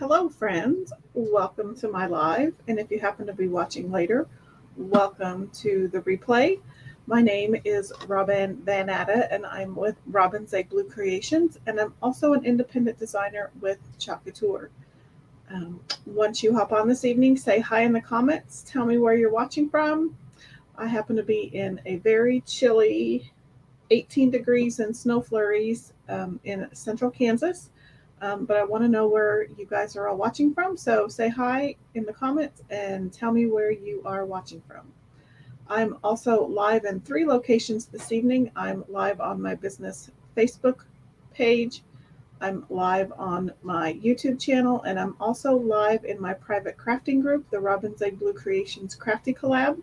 Hello, friends. Welcome to my live. And if you happen to be watching later, welcome to the replay. My name is Robin Van Atta, and I'm with Robin's Egg Blue Creations, and I'm also an independent designer with Couture. Once you hop on this evening, say hi in the comments. Tell me where you're watching from. I happen to be in a very chilly 18 degrees and snow flurries in central Kansas. But I want to know where you guys are all watching from. So say hi in the comments and tell me where you are watching from. I'm also live in 3 locations this evening. I'm live on my business Facebook page. I'm live on my YouTube channel, and I'm also live in my private crafting group, the Robin's Egg Blue Creations Crafty Collab.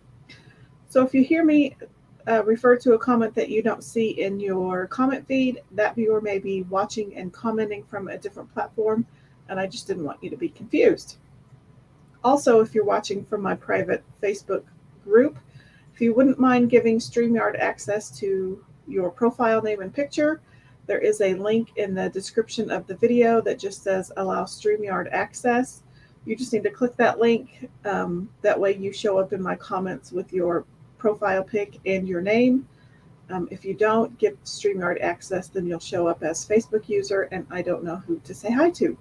So if you hear me refer to a comment that you don't see in your comment feed, that viewer may be watching and commenting from a different platform, and I just didn't want you to be confused. Also, if you're watching from my private Facebook group, if you wouldn't mind giving StreamYard access to your profile name and picture, there is a link in the description of the video that just says allow StreamYard access. You just need to click that link. That way you show up in my comments with your profile pic and your name. If you don't give StreamYard access, then you'll show up as Facebook user, and I don't know who to say hi to.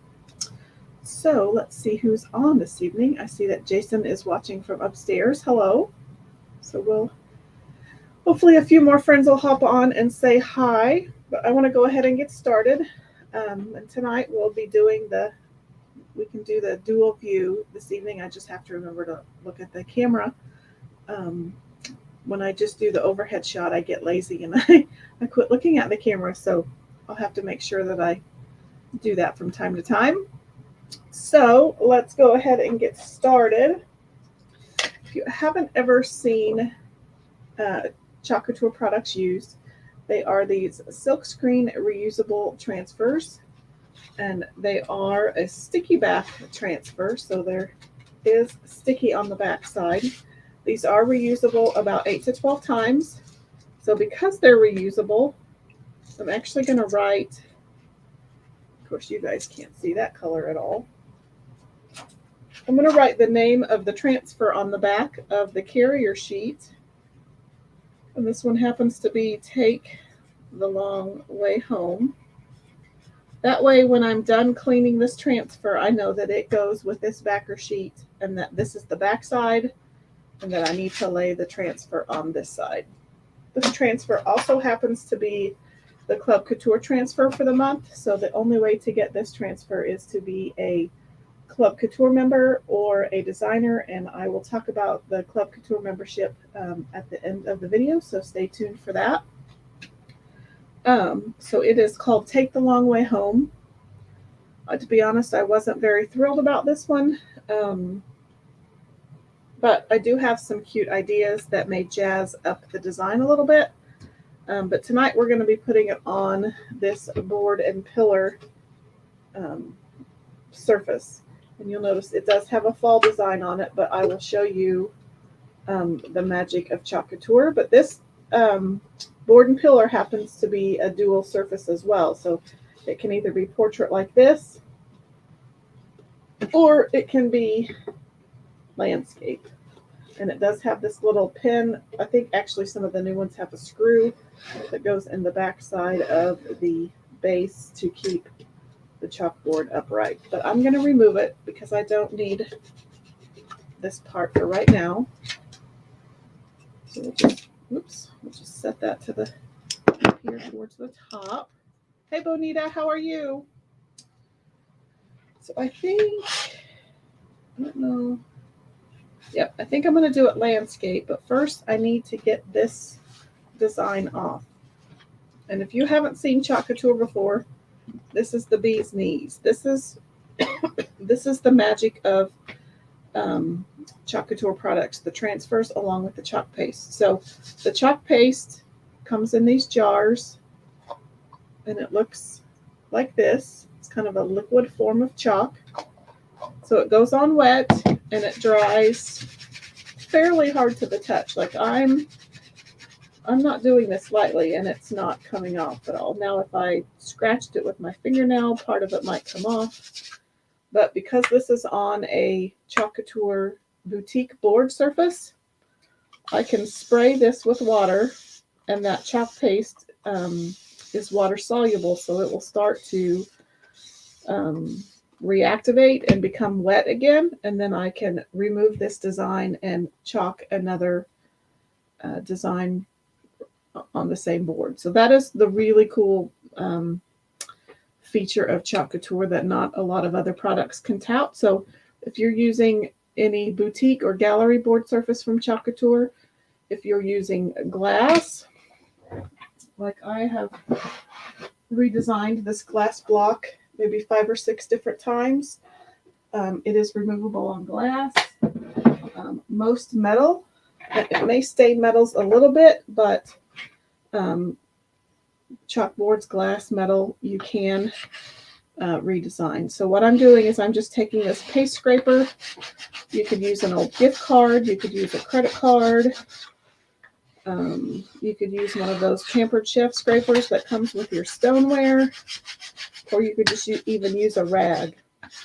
So let's see who's on this evening. I see that Jason is watching from upstairs. Hello. So hopefully a few more friends will hop on and say hi, but I want to go ahead and get started. And tonight we'll be doing we can do the dual view this evening. I just have to remember to look at the camera. When I just do the overhead shot, I get lazy and I quit looking at the camera. So I'll have to make sure that I do that from time to time. So let's go ahead and get started. If you haven't ever seen Couture products used, they are these silkscreen reusable transfers, and they are a sticky back transfer. So there is sticky on the back side. These are reusable about 8 to 12 times. So because they're reusable, I'm actually going to write, of course you guys can't see that color at all. I'm going to write the name of the transfer on the back of the carrier sheet. And this one happens to be Take the Long Way Home. That way when I'm done cleaning this transfer, I know that it goes with this backer sheet and that this is the back side, and that I need to lay the transfer on this side. This transfer also happens to be the Club Couture transfer for the month, so the only way to get this transfer is to be a Club Couture member or a designer, and I will talk about the Club Couture membership at the end of the video, so stay tuned for that. So it is called Take the Long Way Home. To be honest, I wasn't very thrilled about this one. But I do have some cute ideas that may jazz up the design a little bit. But tonight we're going to be putting it on this board and pillar surface. And you'll notice it does have a fall design on it, but I will show you the magic of Couture. But this board and pillar happens to be a dual surface as well. So it can either be portrait like this, or it can be landscape. And it does have this little pin. I think actually some of the new ones have a screw that goes in the back side of the base to keep the chalkboard upright. But I'm going to remove it because I don't need this part for right now. So we'll just set that to the here towards the top. Hey Bonita, how are you? So I don't know. Yep, I think I'm going to do it landscape, but first I need to get this design off. And if you haven't seen Couture before, this is the bee's knees. This is the magic of Couture products, the transfers along with the chalk paste. So the chalk paste comes in these jars, and it looks like this. It's kind of a liquid form of chalk. So it goes on wet and it dries fairly hard to the touch. Like I'm not doing this lightly and it's not coming off at all. Now if I scratched it with my fingernail, part of it might come off. But because this is on a Couture boutique board surface, I can spray this with water, and that chalk paste is water soluble, so it will start to reactivate and become wet again, and then I can remove this design and chalk another design on the same board. So that is the really cool feature of Couture that not a lot of other products can tout. So if you're using any boutique or gallery board surface from Couture, if you're using glass, like I have redesigned this glass block maybe 5 or 6 different times, it is removable on glass. Most metal, it may stain metals a little bit, but chalkboards, glass, metal, you can redesign. So what I'm doing is I'm just taking this paste scraper. You could use an old gift card. You could use a credit card. You could use one of those Pampered Chef scrapers that comes with your stoneware, or you could just even use a rag.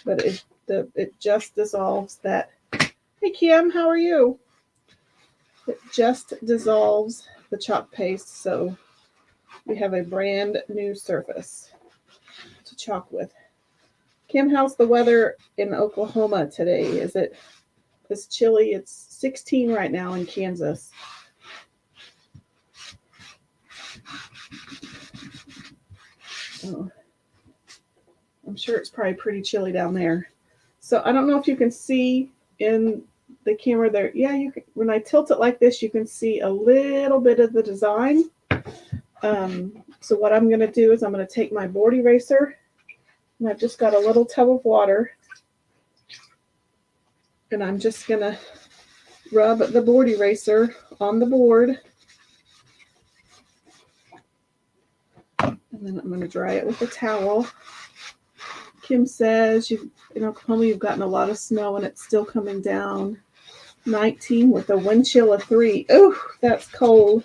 But it just dissolves that. Hey Kim, how are you? It just dissolves the chalk paste, so we have a brand new surface to chalk with. Kim, how's the weather in Oklahoma today? It's chilly? It's 16 right now in Kansas. Oh, I'm sure it's probably pretty chilly down there. So I don't know if you can see in the camera there. Yeah, you can. When I tilt it like this, you can see a little bit of the design. So what I'm going to do is I'm going to take my board eraser, and I've just got a little tub of water, and I'm just going to rub the board eraser on the board, and then I'm going to dry it with a towel. Kim says in Oklahoma you've gotten a lot of snow and it's still coming down. 19 with a wind chill of 3. Oh, that's cold.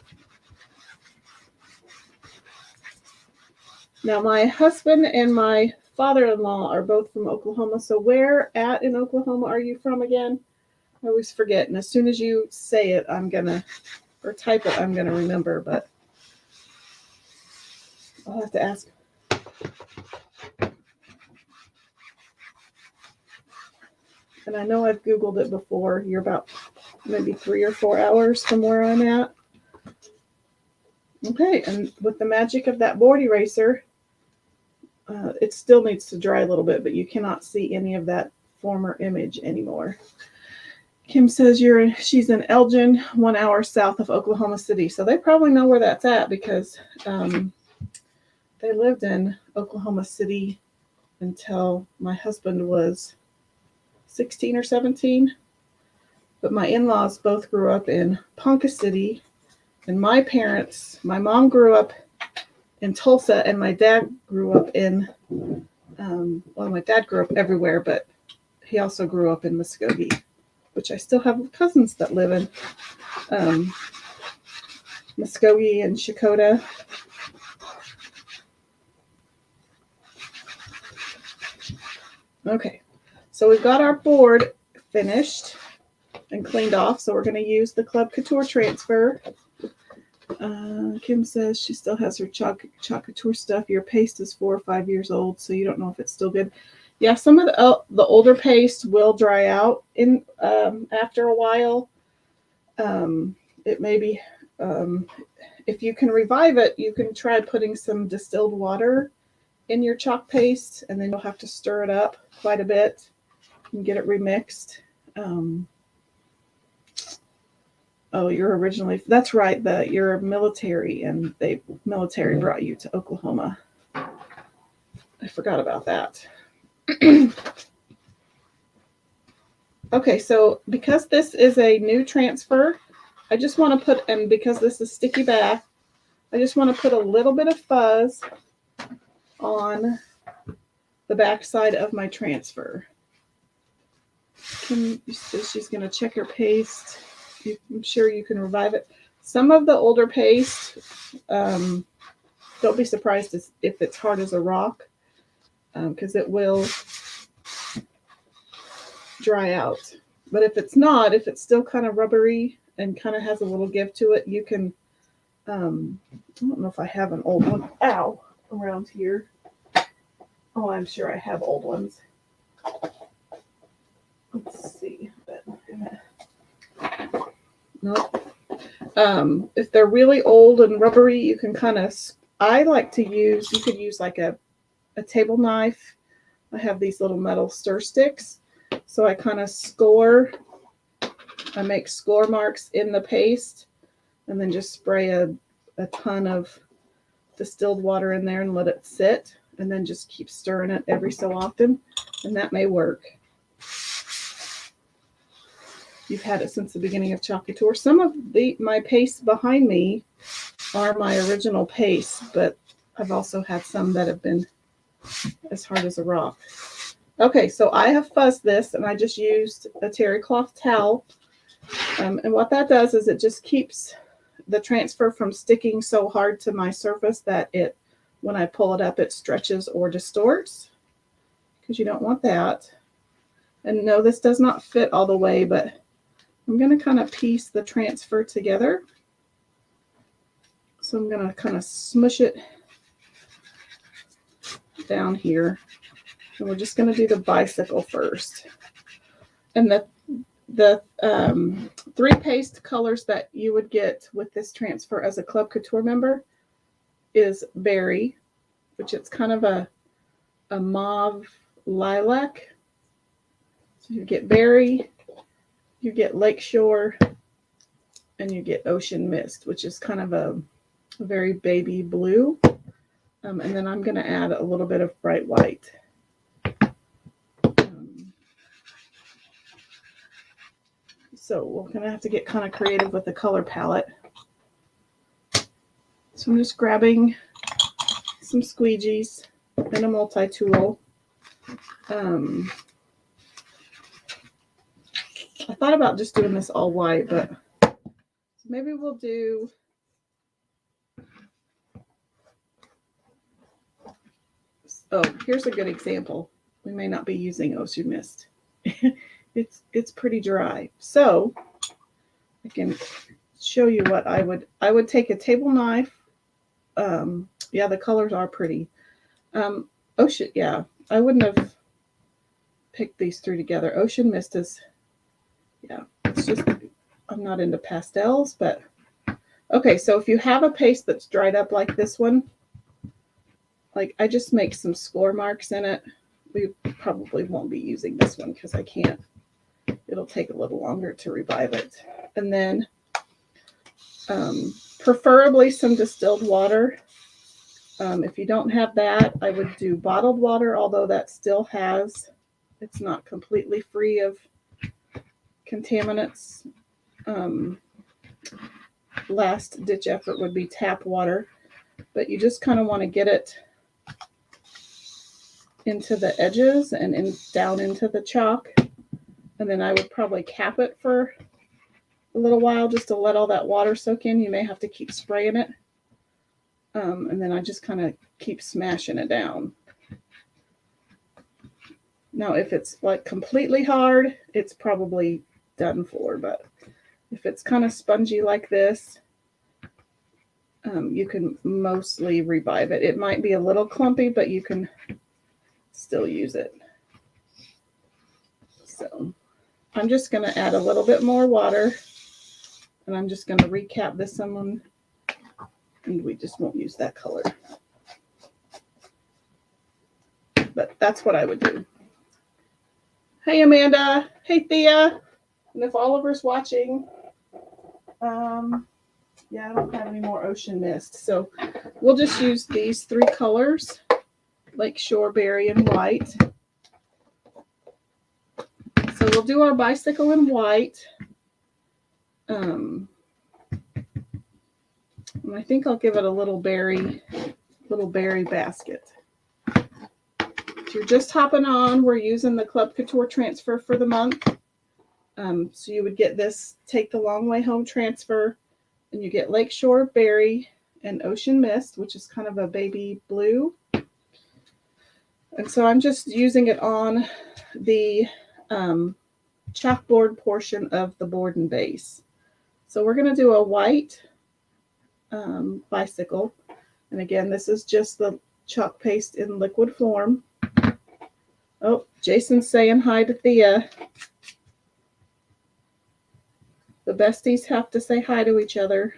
Now my husband and my father-in-law are both from Oklahoma. So where at in Oklahoma are you from again? I always forget. And as soon as you say it, or type it, I'm gonna remember, but I'll have to ask. And I know I've Googled it before. You're about maybe 3 or 4 hours from where I'm at. Okay, and with the magic of that board eraser, it still needs to dry a little bit, but you cannot see any of that former image anymore. Kim says she's in Elgin, 1 hour south of Oklahoma City. So they probably know where that's at because they lived in Oklahoma City until my husband was 16 or 17. But my in-laws both grew up in Ponca City, and my mom grew up in Tulsa, and my dad grew up in, my dad grew up everywhere, but he also grew up in Muskogee, which I still have cousins that live in Muskogee and Shakota. Okay, so we've got our board finished and cleaned off, so we're going to use the Club Couture transfer. Kim says she still has her chalk couture stuff. Your paste is 4 or 5 years old, so you don't know if it's still good. Yeah, some of the older paste will dry out in after a while. It may be if you can revive it, you can try putting some distilled water in your chalk paste, and then you'll have to stir it up quite a bit and get it remixed. Oh, that's right. You're military, and military brought you to Oklahoma. I forgot about that. Okay, so because this is a new transfer, I just want to and because this is sticky back, I just want to put a little bit of fuzz on the back side of my transfer. Kim says she's going to check her paste. I'm sure you can revive it. Some of the older paste, don't be surprised if it's hard as a rock, because it will dry out. But if it's not, if it's still kind of rubbery and kind of has a little give to it, you can, I don't know if I have an old one, around here. Oh, I'm sure I have old ones. Let's see. Nope. If they're really old and rubbery, you can kind of, I like to use, you could use like a table knife. I have these little metal stir sticks. So I kind of I make score marks in the paste and then just spray a ton of distilled water in there and let it sit, and then just keep stirring it every so often, and that may work. You've had it since the beginning of Chalk Couture. Some of my pastes behind me are my original pastes, but I've also had some that have been as hard as a rock. Okay, so I have fuzzed this, and I just used a terry cloth towel. And what that does is it just keeps the transfer from sticking so hard to my surface that when I pull it up, it stretches or distorts, because you don't want that. And no, this does not fit all the way, but I'm going to kind of piece the transfer together. So I'm going to kind of smush it down here. And we're just going to do the bicycle first. And the 3 paste colors that you would get with this transfer as a Club Couture member is berry, which it's kind of a mauve lilac. So you get berry, you get lakeshore, and you get ocean mist, which is kind of a very baby blue. And then I'm going to add a little bit of bright white. So we're going to have to get kind of creative with the color palette. So I'm just grabbing some squeegees and a multi-tool. I thought about just doing this all white, but maybe we'll do here's a good example. We may not be using ocean mist. It's pretty dry. So I can show you what I would take a table knife. Yeah, the colors are pretty. Ocean, yeah, I wouldn't have picked these 3 together. Ocean mist is, yeah, it's just, I'm not into pastels, but okay. So if you have a paste that's dried up like this one, like I just make some score marks in it. We probably won't be using this one because I can't. It'll take a little longer to revive it. And then preferably some distilled water. If you don't have that, I would do bottled water, although that still it's not completely free of contaminants. Last ditch effort would be tap water, but you just kind of want to get it into the edges and down into the chalk. And then I would probably cap it for a little while just to let all that water soak in. You may have to keep spraying it. And then I just kind of keep smashing it down. Now, if it's like completely hard, it's probably done for. But if it's kind of spongy like this, you can mostly revive it. It might be a little clumpy, but you can still use it. So I'm just going to add a little bit more water, and I'm just going to recap this one, and we just won't use that color. But that's what I would do. Hey, Amanda. Hey, Thea. And if Oliver's watching, yeah, I don't have any more ocean mist. So we'll just use these 3 colors, Lakeshore, berry, and white. So we'll do our bicycle in white. And I think I'll give it a little berry basket. If you're just hopping on, we're using the Club Couture transfer for the month. So you would get this Take the Long Way Home transfer, and you get Lakeshore, berry, and ocean mist, which is kind of a baby blue. And so I'm just using it on the chalkboard portion of the board and base. So we're going to do a white bicycle. And again, this is just the chalk paste in liquid form. Oh, Jason's saying hi to Thea. The besties have to say hi to each other.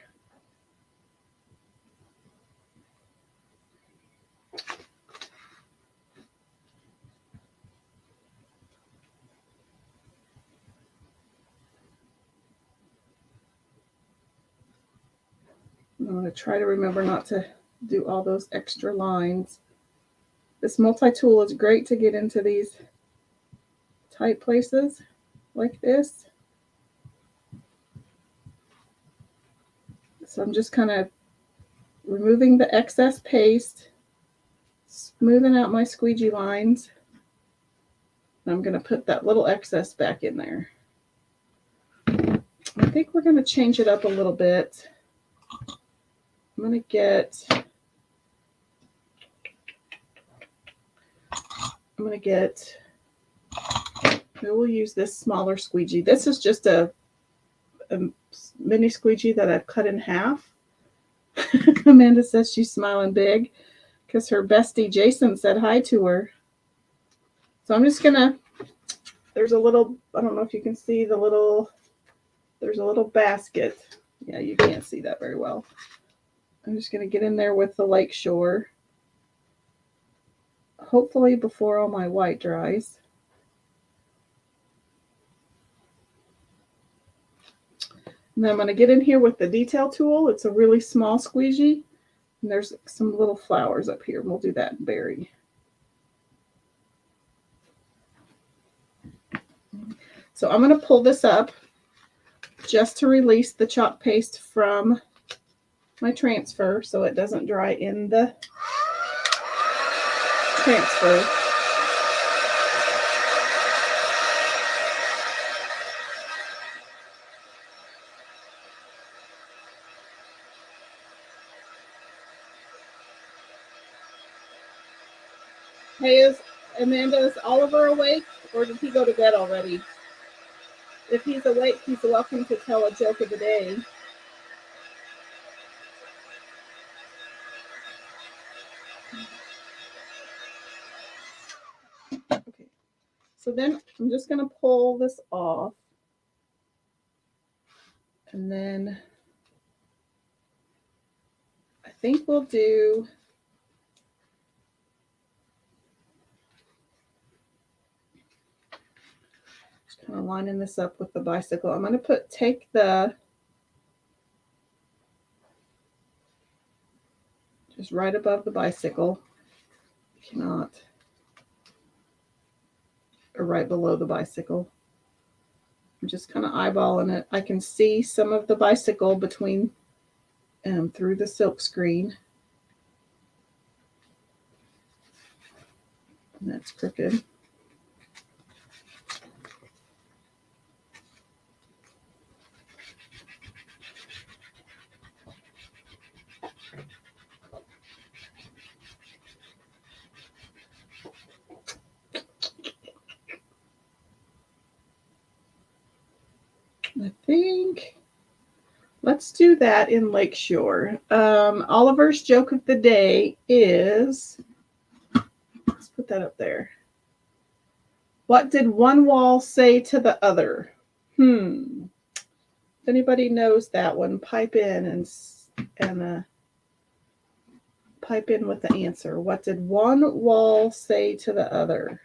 I'm going to try to remember not to do all those extra lines. This multi-tool is great to get into these tight places like this. So I'm just kind of removing the excess paste, smoothing out my squeegee lines. And I'm going to put that little excess back in there. I think we're going to change it up a little bit. I'm going to get we'll use this smaller squeegee. This is just a mini squeegee that I've cut in half. Amanda says she's smiling big because her bestie Jason said hi to her. So I'm just gonna, there's a little, I don't know if you can see the little, there's a little basket. Yeah, you can't see that very well. I'm just gonna get in there with the Lakeshore. Hopefully before all my white dries. And then I'm going to get in here with the detail tool. It's a really small squeegee. And there's some little flowers up here. We'll do that in berry. So I'm going to pull this up just to release the chalk paste from my transfer so it doesn't dry in the transfer. Hey, Amanda, is Oliver awake or did he go to bed already? If he's awake, he's welcome to tell a joke of the day. Okay, so then I'm just going to pull this off. And then I think we'll do just kind of lining this up with the bicycle. I'm going to take the just right above the bicycle. Cannot, or right below the bicycle. I'm just kind of eyeballing it. I can see some of the bicycle between through the silk screen. And that's crooked. I think let's do that in Lakeshore. Oliver's joke of the day is, let's put that up there. What did one wall say to the other? If anybody knows that one, pipe in and pipe in with the answer. What did one wall say to the other?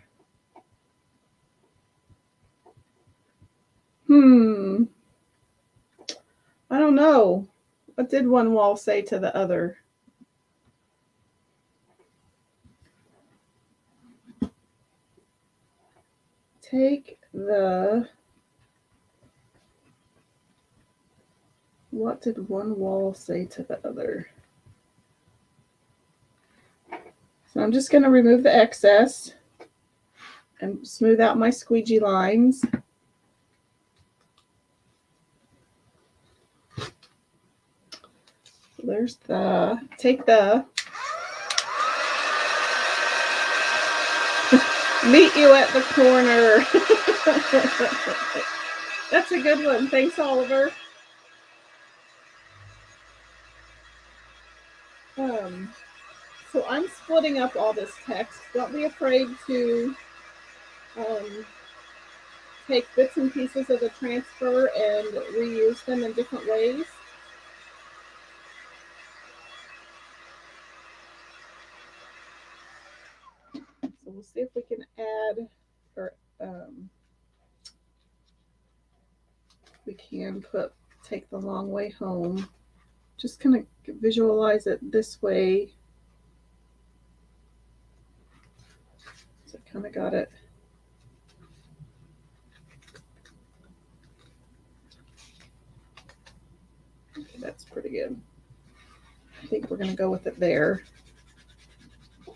I don't know. What did one wall say to the other? Take the, what did one wall say to the other? So I'm just going to remove the excess and smooth out my squeegee lines. There's take the, Meet you at the corner. That's a good one. Thanks, Oliver. So I'm splitting up all this text. Don't be afraid to take bits and pieces of the transfer and reuse them in different ways. So we'll see if we can add, or we can take the long way home. Just kind of visualize it this way. So I kind of got it. Okay, that's pretty good. I think we're going to go with it there.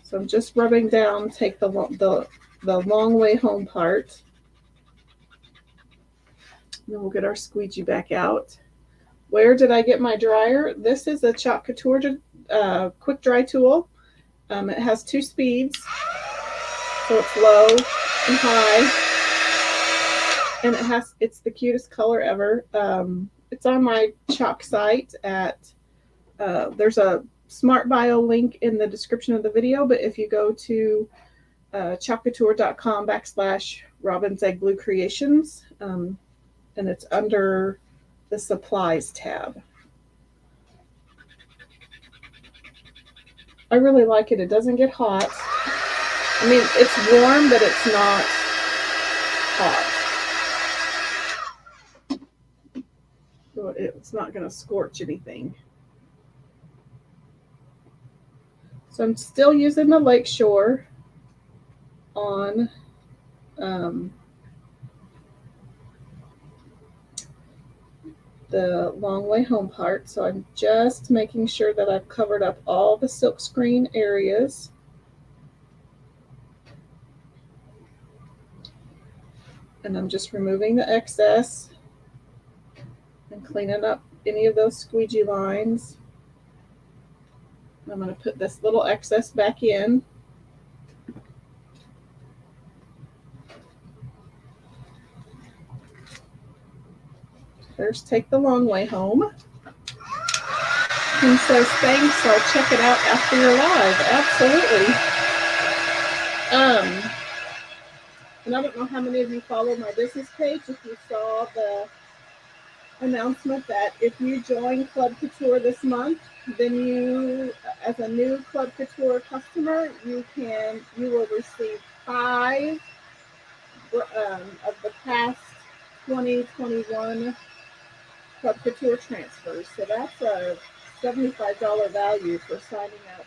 So I'm just rubbing down, take the long way home part. And then we'll get our squeegee back out. Where did I get my dryer? This is a Couture quick dry tool. It has 2 speeds, so it's low and high, and it's the cutest color ever. It's on my chalk site at there's a smart bio link in the description of the video, but if you go to chalkcouture.com/Robin's Egg Blue Creations, and it's under the supplies tab. I really like it. It doesn't get hot. I mean, it's warm, but it's not hot. So it's not going to scorch anything. So I'm still using the Lakeshore on the long way home part. So I'm just making sure that I've covered up all the silkscreen areas. And I'm just removing the excess and cleaning up any of those squeegee lines. I'm going to put this little excess back in. First, take the long way home. He says, thanks, I'll check it out after you're live. Absolutely. And I don't know how many of you follow my business page. If you saw the announcement that if you join Club Couture this month, then you, as a new Club Couture customer, you will receive 5 of the past 2021 Club Couture transfers. So that's a $75 value for signing up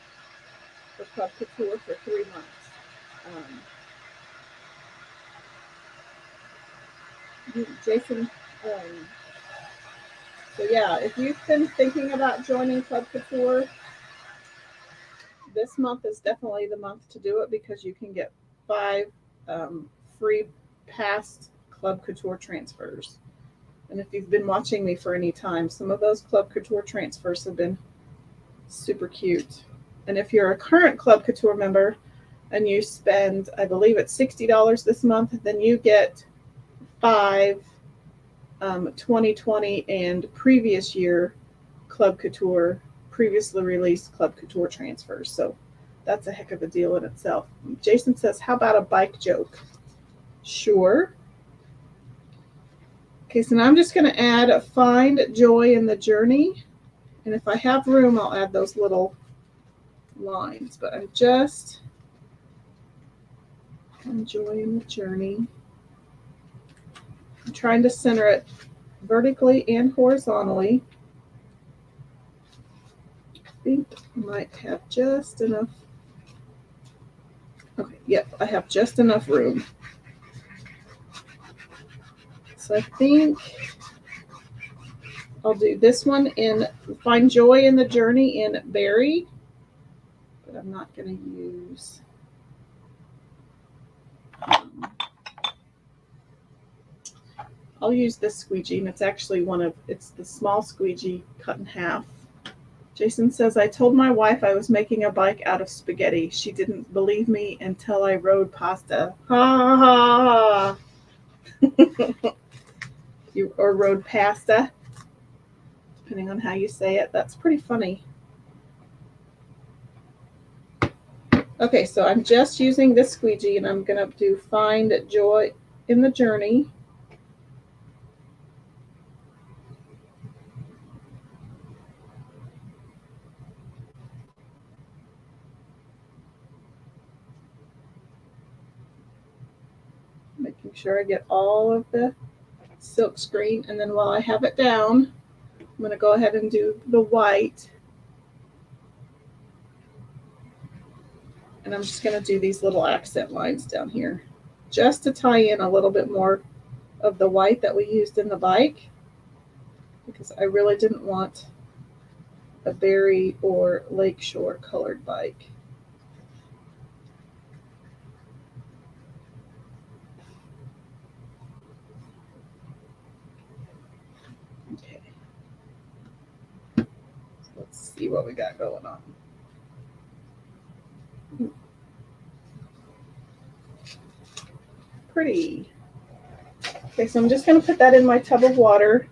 for Club Couture for 3 months. Jason, so yeah, if you've been thinking about joining Club Couture, this month is definitely the month to do it, because you can get 5 free past Club Couture transfers. And if you've been watching me for any time, some of those Club Couture transfers have been super cute. And if you're a current Club Couture member and you spend, I believe it's $60 this month, then you get 5 2020 and previous year Club Couture, previously released Club Couture transfers. So that's a heck of a deal in itself. Jason says, how about a bike joke? Sure. Okay, so now I'm just going to add Find Joy in the Journey. And if I have room, I'll add those little lines. But I'm just Find Joy in the Journey. I'm trying to center it vertically and horizontally. I think I might have just enough. Okay, yep, I have just enough room. So I think I'll do this one in Find Joy in the Journey in Berry, but I'm not going to use I'll use this squeegee, and it's actually it's the small squeegee cut in half. Jason says, I told my wife I was making a bike out of spaghetti. She didn't believe me until I rode pasta. Ha ha ha. Or rode pasta, depending on how you say it. That's pretty funny. Okay, so I'm just using this squeegee, and I'm going to do Find Joy in the Journey. Making sure I get all of the silk screen, and then while I have it down, I'm going to go ahead and do the white. And I'm just going to do these little accent lines down here just to tie in a little bit more of the white that we used in the bike, because I really didn't want a berry or lakeshore colored bike. Okay. So let's see what we got going on. Pretty. Okay, so I'm just going to put that in my tub of water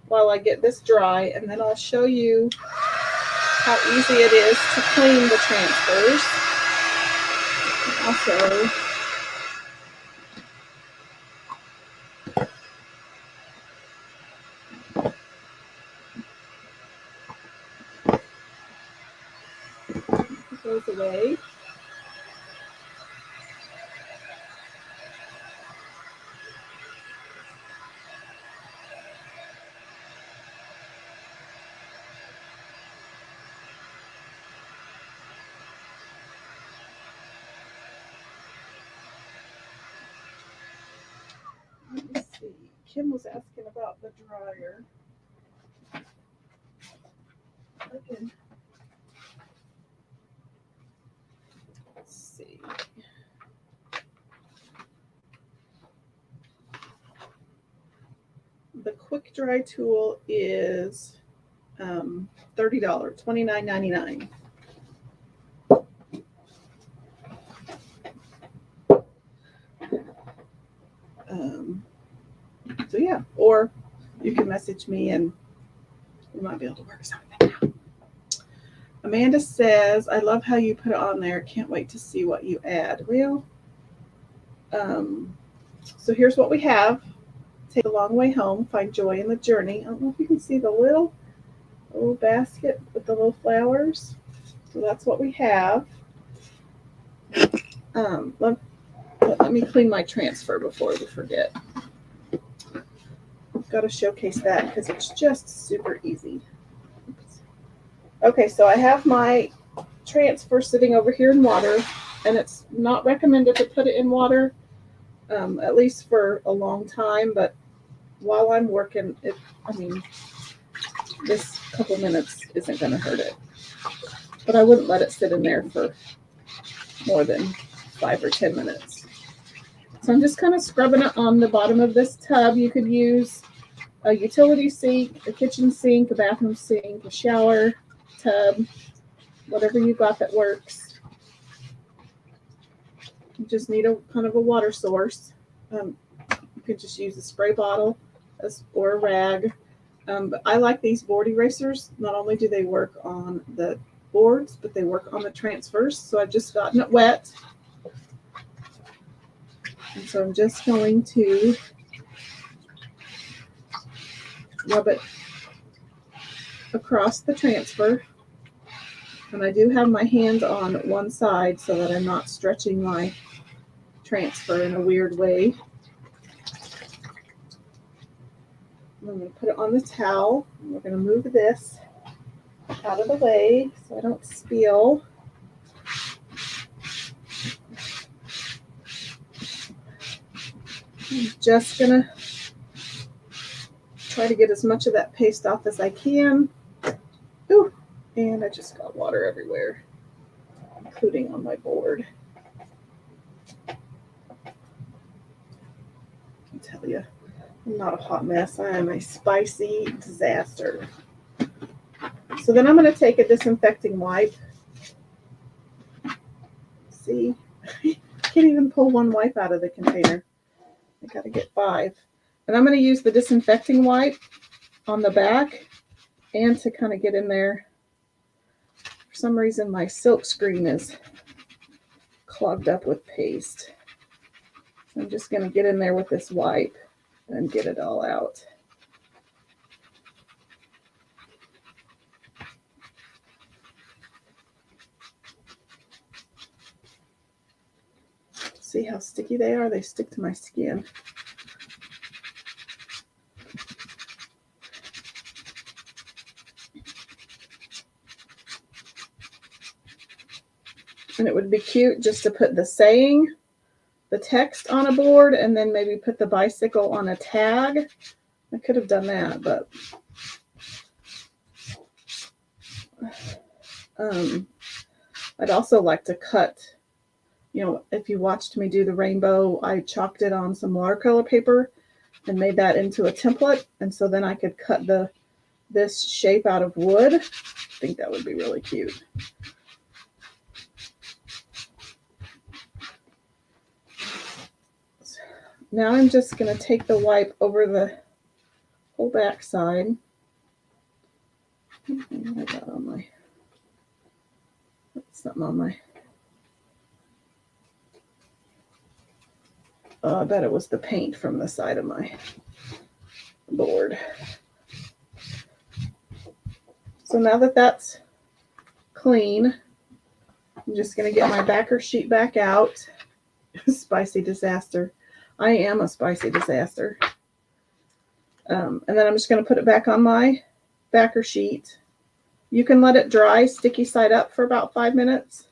while I get this dry, and then I'll show you how easy it is to clean the transfers. Also, it goes away. Let me see. Kim was asking about the dryer. Okay. Let's see. The quick dry tool is $30, $29.99. So yeah, or you can message me and we might be able to work something out. Amanda says, I love how you put it on there. Can't wait to see what you add. Well, so here's what we have. Take a long way home. Find joy in the journey. I don't know if you can see the little basket with the little flowers. So that's what we have. Let me clean my transfer before we forget. I've got to showcase that because it's just super easy. Oops. Okay, so I have my transfer sitting over here in water, and it's not recommended to put it in water, at least for a long time, but while I'm working, this couple minutes isn't going to hurt it. But I wouldn't let it sit in there for more than 5 or 10 minutes. So I'm just kind of scrubbing it on the bottom of this tub. You could use a utility sink, a kitchen sink, a bathroom sink, a shower tub, whatever you got that works. You just need a kind of a water source. You could just use a spray bottle or a rag. But I like these board erasers. Not only do they work on the boards, but they work on the transfers. So I've just gotten it wet. And so I'm just going to rub it across the transfer. And I do have my hand on one side so that I'm not stretching my transfer in a weird way. I'm going to put it on the towel. And we're going to move this out of the way so I don't spill. I'm just going to try to get as much of that paste off as I can. Ooh, and I just got water everywhere, including on my board. I can tell you, I'm not a hot mess. I am a spicy disaster. So So then I'm going to take a disinfecting wipe. See, I can't even pull one wipe out of the container. I got to get 5. And I'm going to use the disinfecting wipe on the back and to kind of get in there. For some reason, my silk screen is clogged up with paste. I'm just going to get in there with this wipe and get it all out. See how sticky they are? They stick to my skin. And it would be cute just to put the saying, the text on a board, and then maybe put the bicycle on a tag. I could have done that, but I'd also like to cut, you know, if you watched me do the rainbow, I chalked it on some watercolor paper and made that into a template. And so then I could cut this shape out of wood. I think that would be really cute. Now I'm just going to take the wipe over the whole back side. I got on my, something on my, I bet it was the paint from the side of my board. So now that that's clean, I'm just going to get my backer sheet back out. Spicy disaster. I am a spicy disaster. And then I'm just going to put it back on my backer sheet. You can let it dry sticky side up for about 5 minutes,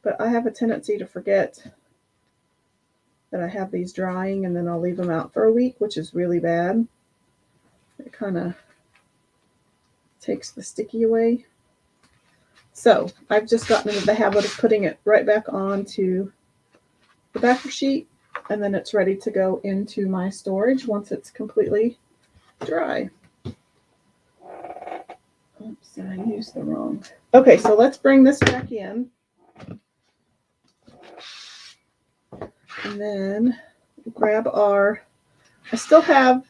but I have a tendency to forget that I have these drying, and then I'll leave them out for a week, which is really bad. It kind of takes the sticky away. So I've just gotten into the habit of putting it right back onto the backer sheet, and then it's ready to go into my storage once it's completely dry. Oops, I used the wrong. Okay, so let's bring this back in. And then we'll grab our, I still have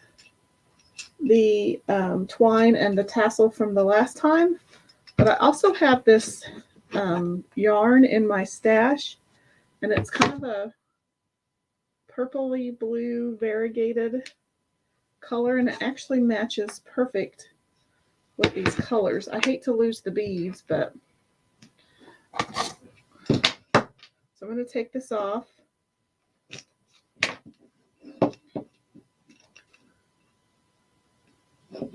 the twine and the tassel from the last time, but I also have this yarn in my stash, and it's kind of a purpley blue variegated color, and it actually matches perfect with these colors. I hate to lose the beads, but so I'm going to take this off.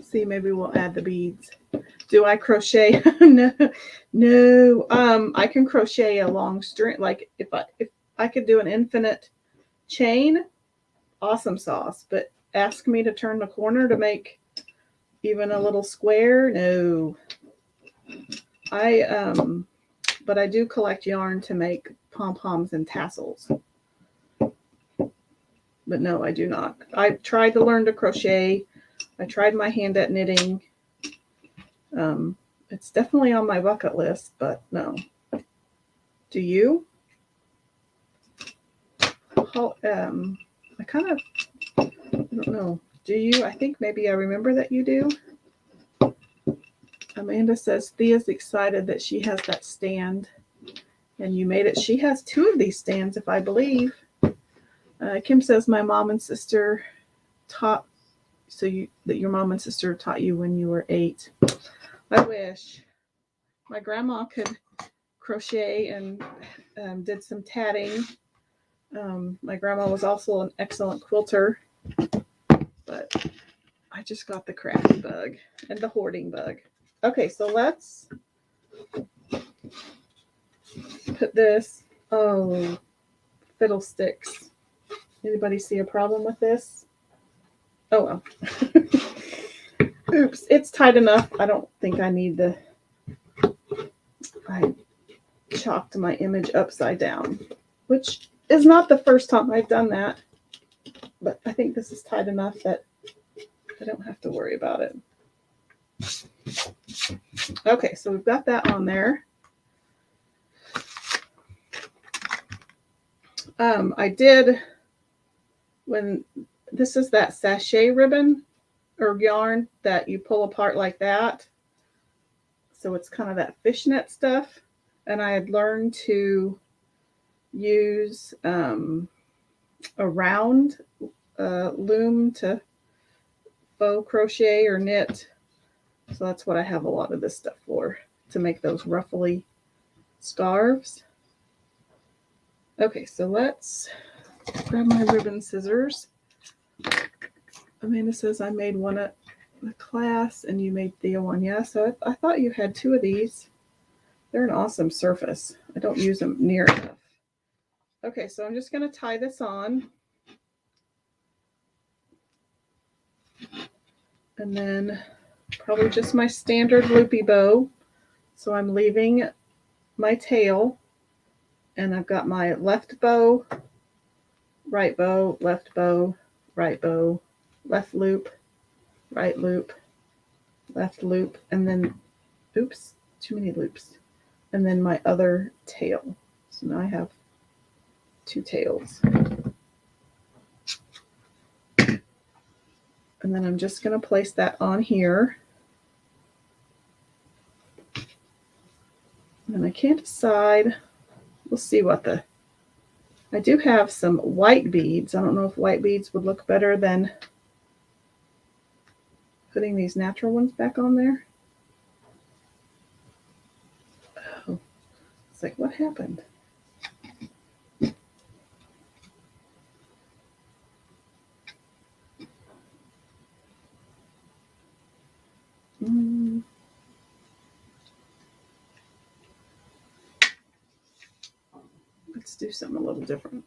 See, maybe we'll add the beads. Do I crochet? No. I can crochet a long string. Like if I could do an infinite chain, awesome sauce. But ask me to turn the corner to make even a little square. No. But I do collect yarn to make pom-poms and tassels. But no, I do not. I tried to learn to crochet. I tried my hand at knitting. It's definitely on my bucket list, but no. Do you? I kind of, I don't know. Do you? I think maybe I remember that you do. Amanda says Thea's excited that she has that stand, and you made it. She has 2 of these stands, if I believe. Kim says my mom and sister taught, that your mom and sister taught you when you were 8. I wish my grandma could crochet and did some tatting. My grandma was also an excellent quilter, but I just got the crafty bug and the hoarding bug. Okay, so let's put this. Oh, fiddlesticks. Anybody see a problem with this? Oh, well. Oops, it's tight enough. I don't think I need the... I chalked my image upside down, which is not the first time I've done that. But I think this is tight enough that I don't have to worry about it. Okay, so we've got that on there. I did, when this is that sachet ribbon or yarn that you pull apart like that. So it's kind of that fishnet stuff. And I had learned to use a round loom to faux crochet or knit. So that's what I have a lot of this stuff for, to make those ruffly scarves. Okay, so let's grab my ribbon scissors. Amanda says I made one at the class and you made Thea one. Yeah, so I thought you had two of these. They're an awesome surface. I don't use them near enough. Okay, so I'm just going to tie this on. And then probably just my standard loopy bow. So I'm leaving my tail, and I've got my left bow, right bow, left bow, right bow, left loop, right loop, left loop, and then, oops, too many loops. And then my other tail. So now I have two tails. And then I'm just going to place that on here. And I can't decide. We'll see what I do have some white beads. I don't know if white beads would look better than putting these natural ones back on there. Oh, it's like, what happened? Let's do something a little different.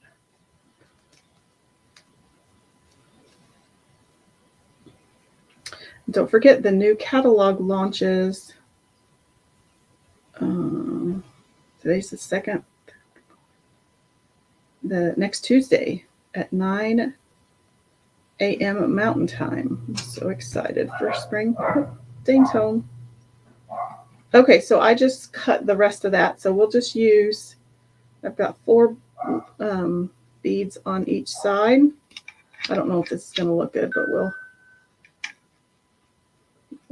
Don't forget the new catalog launches. Today's the 2nd. The next Tuesday at 9 a.m. Mountain Time. I'm so excited for spring. Oh, Dane's home. Okay, so I just cut the rest of that. So we'll just use, I've got 4 beads on each side. I don't know if this is going to look good, but we'll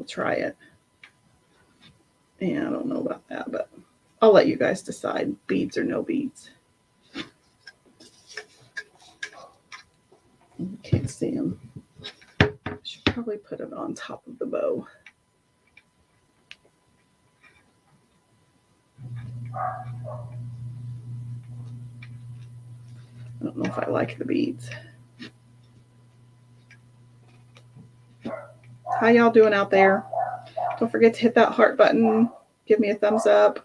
try it. Yeah, I don't know about that, but I'll let you guys decide, beads or no beads. Can't see them. I should probably put it on top of the bow. I don't know if I like the beads. How y'all doing out there? Don't forget to hit that heart button. Give me a thumbs up.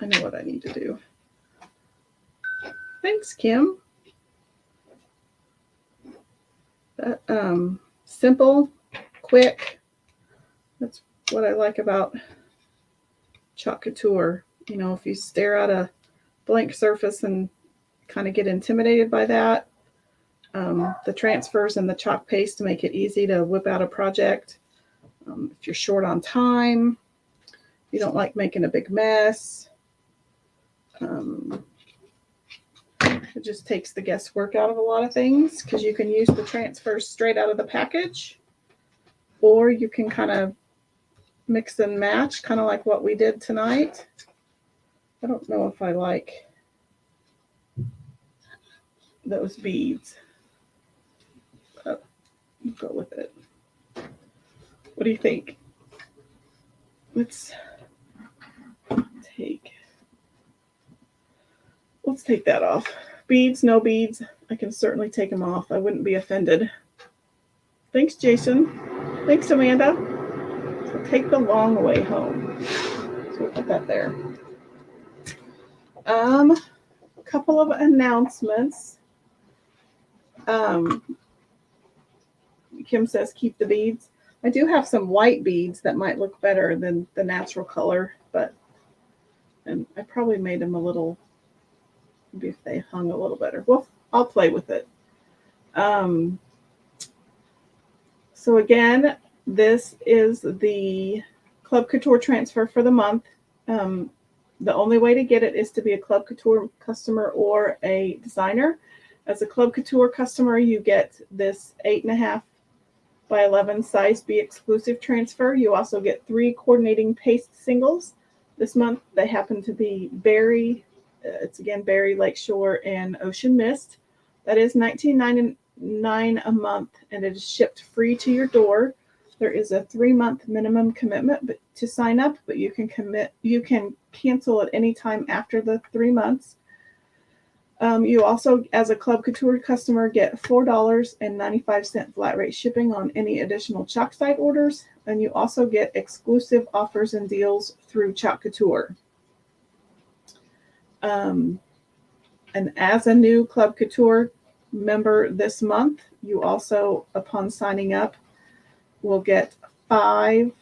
I know what I need to do. Thanks, Kim. Simple, quick. That's what I like about Chalk Couture. You know, if you stare at a blank surface and kind of get intimidated by that, the transfers and the chalk paste to make it easy to whip out a project. If you're short on time, you don't like making a big mess. It just takes the guesswork out of a lot of things, because you can use the transfers straight out of the package, or you can kind of mix and match, kind of like what we did tonight. I don't know if I like those beads. But I'll go with it. What do you think? Let's take that off. Beads, no beads. I can certainly take them off. I wouldn't be offended. Thanks, Jason. Thanks, Amanda. So take the long way home. So we'll put that there. A couple of announcements. Kim says keep the beads. I do have some white beads that might look better than the natural color, and I probably made them a little, maybe if they hung a little better. Well, I'll play with it. So again, this is the Club Couture transfer for the month. The only way to get it is to be a Club Couture customer or a designer. As a Club Couture customer, you get this 8.5 by 11 size B exclusive transfer. You also get 3 coordinating paste singles. This month they happen to be Berry, it's again Berry, Lakeshore, and Ocean Mist. That is $19.99 a month, and it is shipped free to your door. There is a 3-month minimum commitment to sign up, but you can cancel at any time after the 3 months. You also, as a Club Couture customer, get $4.95 flat rate shipping on any additional chalk site orders, and you also get exclusive offers and deals through Chalk Couture. And as a new Club Couture member this month, you also, upon signing up, will get 5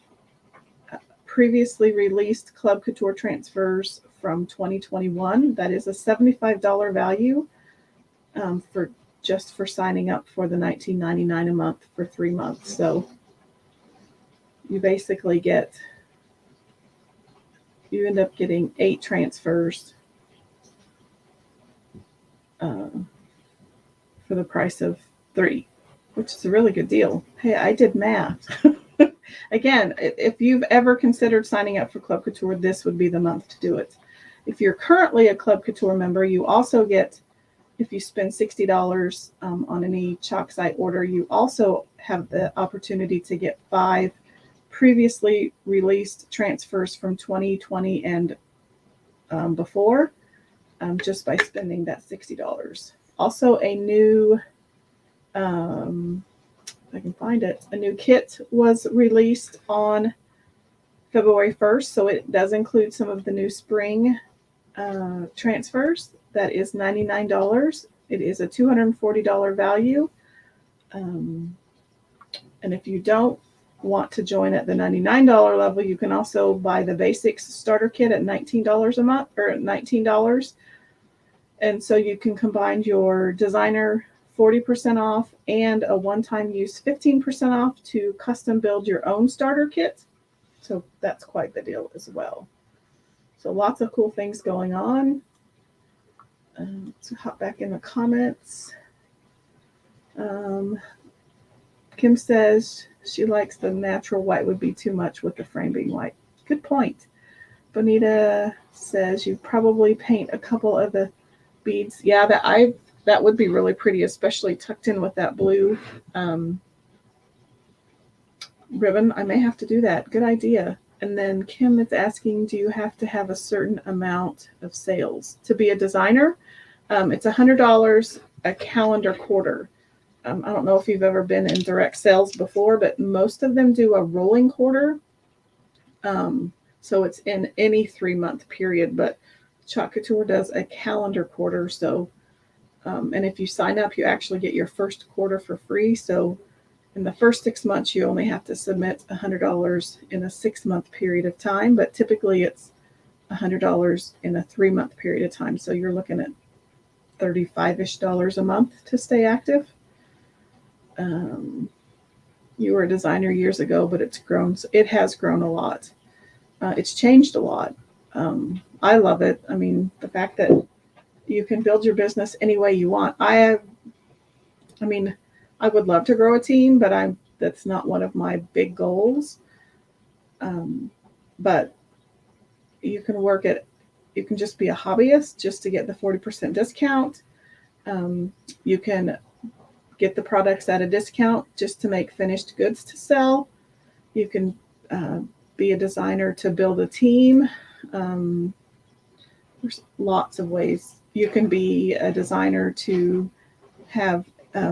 previously released Club Couture transfers from 2021. That is a $75 value for signing up for the $19.99 a month for 3 months. So you basically you end up getting 8 transfers for the price of 3, which is a really good deal. Hey, I did math. Again, if you've ever considered signing up for Club Couture, this would be the month to do it. If you're currently a Club Couture member, you also get, if you spend $60 on any chalk site order, you also have the opportunity to get 5 previously released transfers from 2020 and before, just by spending that $60. Also, a new, if I can find it, a new kit was released on February 1st, so it does include some of the new spring transfers. That is $99. It is a $240 value. And if you don't want to join at the $99 level, you can also buy the basics starter kit at $19 a month, or $19. And so you can combine your designer 40% off and a one-time use 15% off to custom build your own starter kit. So that's quite the deal as well. So lots of cool things going on. Let's hop back in the comments. Kim says she likes the natural white would be too much with the frame being white. Good point. Bonita says you probably paint a couple of the beads. Yeah, that would be really pretty, especially tucked in with that blue ribbon. I may have to do that. Good idea. And then Kim is asking, do you have to have a certain amount of sales to be a designer? It's $100 a calendar quarter. I don't know if you've ever been in direct sales before, but most of them do a rolling quarter. So it's in any 3-month period, but Chalk Couture does a calendar quarter. So, and if you sign up, you actually get your first quarter for free. So in the first 6 months, you only have to submit $100 in a 6-month period of time, but typically it's $100 in a 3-month period of time. So you're looking at $35-ish a month to stay active. You were a designer years ago, but it's grown. It has grown a lot. It's changed a lot. I love it. I mean, the fact that you can build your business any way you want. I mean, I would love to grow a team, but that's not one of my big goals. But you can you can just be a hobbyist just to get the 40% discount. You can get the products at a discount just to make finished goods to sell. You can be a designer to build a team. There's lots of ways. You can be a designer to have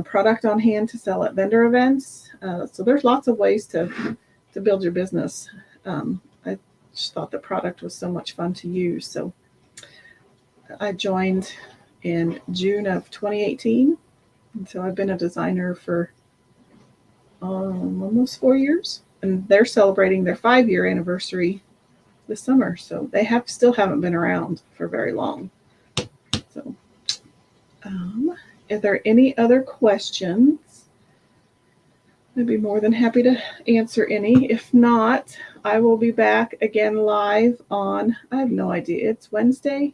product on hand to sell at vendor events. So there's lots of ways to build your business. I just thought the product was so much fun to use. So I joined in June of 2018. And so I've been a designer for almost 4 years. And they're celebrating their 5-year anniversary this summer. So they still haven't been around for very long. So If there are any other questions, I'd be more than happy to answer any. If not, I will be back again live on, I have no idea, it's Wednesday.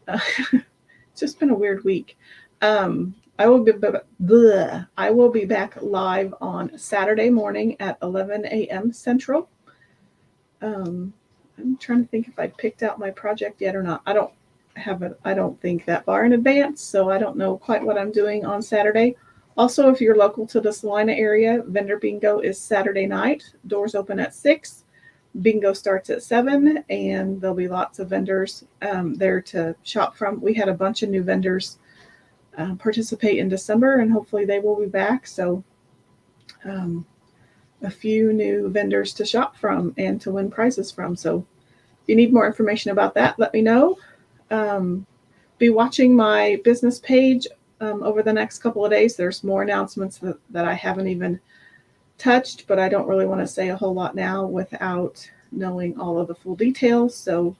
It's just been a weird week. I will be back live on Saturday morning at 11 a.m. Central. I'm trying to think if I picked out my project yet or not. I don't think that far in advance, so I don't know quite what I'm doing on Saturday. Also, if you're local to the Salina area, vendor bingo is Saturday night. Doors open at 6. Bingo starts at 7, and there'll be lots of vendors there to shop from. We had a bunch of new vendors participate in December, and hopefully they will be back. So a few new vendors to shop from and to win prizes from. So if you need more information about that, let me know. Be watching my business page over the next couple of days. There's more announcements that I haven't even touched, but I don't really want to say a whole lot now without knowing all of the full details. So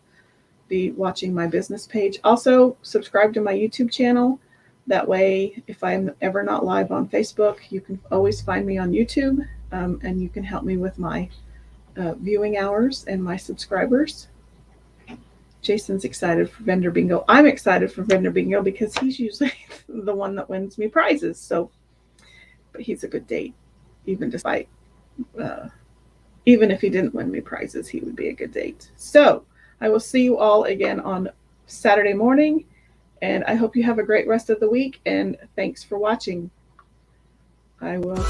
be watching my business page. Also, subscribe to my YouTube channel. That way, if I'm ever not live on Facebook, you can always find me on YouTube, and you can help me with my viewing hours and my subscribers. Jason's excited for vendor bingo. I'm excited for vendor bingo because he's usually the one that wins me prizes. So, but he's a good date, even despite, even if he didn't win me prizes, he would be a good date. So I will see you all again on Saturday morning, and I hope you have a great rest of the week, and thanks for watching. I will